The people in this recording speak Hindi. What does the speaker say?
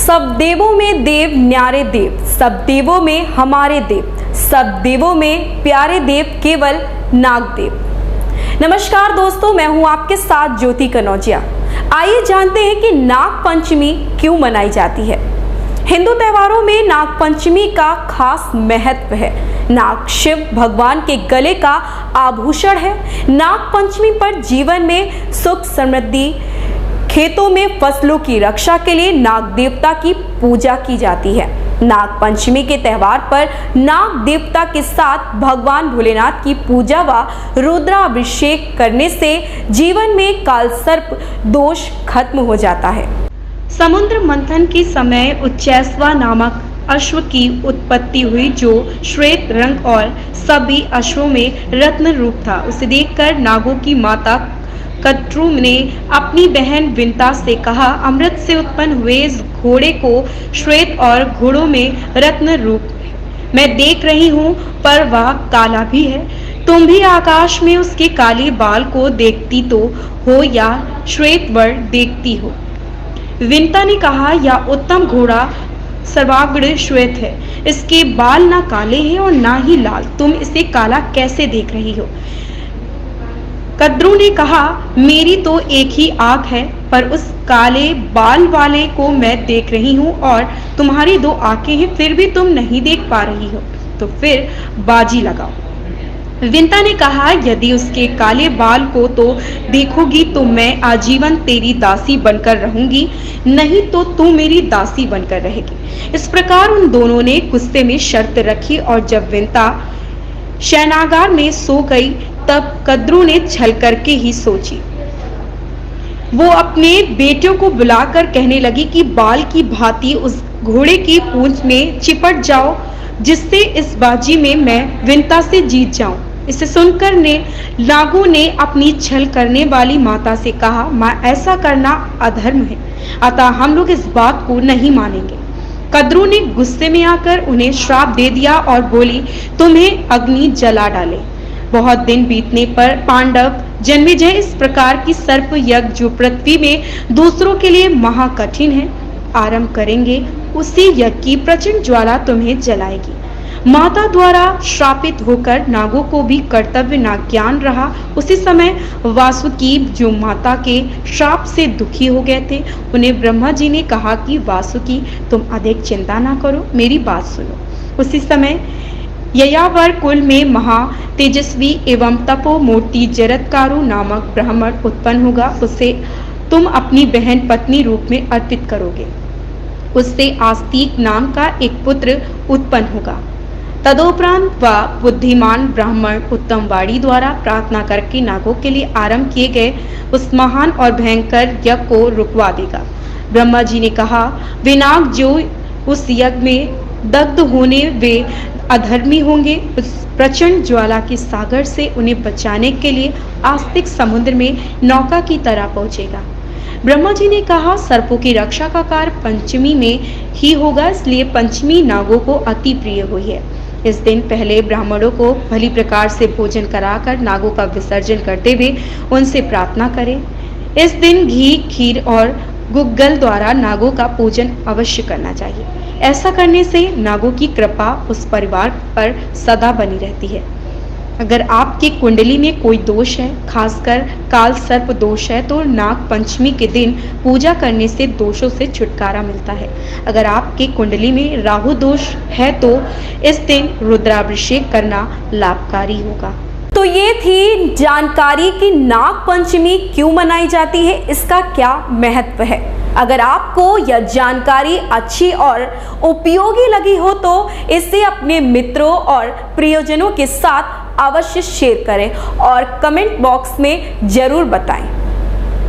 सब देवों में देव न्यारे देव, सब देवों में हमारे देव, सब देवों में प्यारे देव केवल नाग देव। नमस्कार दोस्तों, मैं हूं आपके साथ ज्योति कनौजिया। आइए जानते हैं कि नाग पंचमी क्यों मनाई जाती है। हिंदू त्योहारों में नाग पंचमी का खास महत्व है। नाग शिव भगवान के गले का आभूषण है। नाग पंचमी पर जीवन में सुख समृद्धि, खेतों में फसलों की रक्षा के लिए नाग देवता की पूजा की जाती है। नाग पंचमी के त्यौहार पर नाग देवता के साथ भगवान भोलेनाथ की पूजा व रुद्राभिषेक करने से जीवन में कालसर्प दोष खत्म हो जाता है। समुद्र मंथन के समय उच्चैस्वा नामक अश्व की उत्पत्ति हुई, जो श्वेत रंग और सभी अश्वों में रत्न रूप था। उसे देखकर नागों की माता कद्रू ने अपनी बहन विंता से कहा, अमृत से उत्पन्न हुए इस घोड़े को श्वेत और घोड़ों में रत्न रूप मैं देख रही हूँ, पर वह काला भी है। तुम भी आकाश में उसके काले बाल को देखती तो हो या श्वेत वर्ण देखती हो। विंता ने कहा, यह उत्तम घोड़ा सर्वाग्र श्वेत है, इसके बाल ना काले हैं और ना ही लाल, तुम इसे काला कैसे देख रही हो। कद्रू ने कहा, मेरी तो एक ही आंख है, पर उस काले बाल वाले को मैं देख रही हूँ और तुम्हारी दो आंखें हैं, फिर भी तुम नहीं देख पा रही हो, तो फिर बाजी लगाओ। विंता ने कहा, यदि उसके काले बाल को तो देखोगी तो मैं आजीवन तेरी दासी बनकर रहूंगी, नहीं तो तू मेरी दासी बनकर रहेगी। इस प्रकार उन दोनों ने गुस्से में शर्त रखी और जब विंता शयनागार में सो गई तब कद्रू ने छल करके ही सोची। वो अपने बेटियों को बुलाकर कहने लगी कि बाल की भांति उस घोड़े की पूंछ में चिपट जाओ, जिससे इस बाजी में मैं विंता से जीत जाऊं। इसे सुनकर नागों ने अपनी छल करने वाली माता से कहा, मां, ऐसा करना अधर्म है, अतः हम लोग इस बात को नहीं मानेंगे। कद्रू ने गुस्से में आकर उन्हें श्राप दे दिया और बोली, तुम्हें अग्नि जला डाले। बहुत दिन बीतने पर पांडव जन्मेजय इस प्रकार की सर्प यज्ञ, जो पृथ्वी में दूसरों के लिए महाकठिन है, आरंभ करेंगे। उसी यज्ञ की प्रचंड ज्वाला तुम्हें जलाएगी। माता द्वारा श्रापित होकर नागों को भी कर्तव्य ना ज्ञान रहा। उसी समय वासुकी, जो माता के श्राप से दुखी हो गए थे, उन्हें ब्रह्मा जी ने कहा कि वासुकी, तुम अधिक चिंता ना करो, मेरी बात सुनो। उसी समय ययावर कुल में महा तेजस्वी एवं तपो मूर्ति जरत्कारु नामक ब्राह्मण उत्पन्न होगा। उसे तुम अपनी बहन पत्नी रूप में अर्पित करोगे। उससे आस्तिक नाम का एक पुत्र उत्पन्न होगा। तदोपरांत वह बुद्धिमान ब्राह्मण उत्तम वाणी द्वारा प्रार्थना करके नागों के लिए आरंभ किए गए उस महान और भयंकर यज्ञ को रुकवा देगा। ब्रह्मा जी ने कहा, वे नाग जो उस यज्ञ में दग्ध होने वे अधर्मी होंगे, उस प्रचंड ज्वाला के सागर से उन्हें बचाने के लिए आस्तिक समुद्र में नौका की तरह पहुंचेगा। ब्रह्मा जी ने कहा, सर्पों की रक्षा का कार्य पंचमी में ही होगा, इसलिए पंचमी नागों को अति प्रिय हुई है। इस दिन पहले ब्राह्मणों को भली प्रकार से भोजन कराकर नागों का विसर्जन करते हुए उनसे प्रार्थना करें। इस दिन घी, खीर और गुग्गल द्वारा नागों का पूजन अवश्य करना चाहिए। ऐसा करने से नागों की कृपा उस परिवार पर सदा बनी रहती है। अगर आपकी कुंडली में कोई दोष है, खासकर काल सर्प दोष है, तो नाग पंचमी के दिन पूजा करने से दोषों से छुटकारा मिलता है। अगर आपकी कुंडली में राहु दोष है तो इस दिन रुद्राभिषेक करना लाभकारी होगा। तो ये थी जानकारी कि नाग पंचमी क्यों मनाई जाती है, इसका क्या महत्व है। अगर आपको यह जानकारी अच्छी और उपयोगी लगी हो तो इसे अपने मित्रों और प्रियजनों के साथ अवश्य शेयर करें और कमेंट बॉक्स में जरूर बताएं।